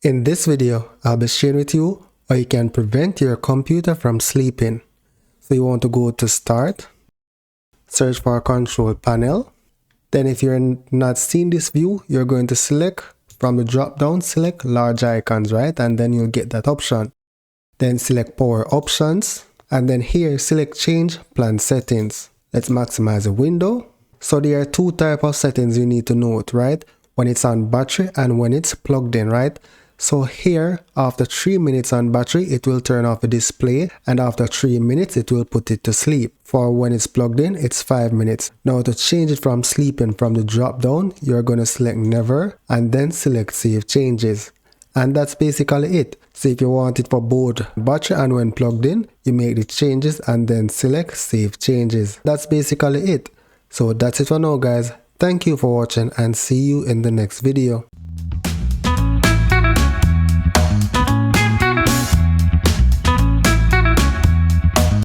In this video, I'll be sharing with you how you can prevent your computer from sleeping. So you want to go to Start, search for Control Panel. Then if you're not seeing this view, you're going to select from the drop down, select Large Icons, right? And then you'll get that option. Then select Power Options. And then here, select Change Plan Settings. Let's maximize the window. So there are two types of settings you need to note, right? When it's on battery and when it's plugged in, right? So here, after 3 minutes on battery, it will turn off the display, and after 3 minutes, it will put it to sleep. For when it's plugged in, it's 5 minutes. Now to change it from sleeping from the drop down, you're going to select Never and then select Save Changes. And that's basically it. So if you want it for both battery and when plugged in, you make the changes and then select Save Changes. That's basically it. So that's it for now, guys. Thank you for watching and see you in the next video.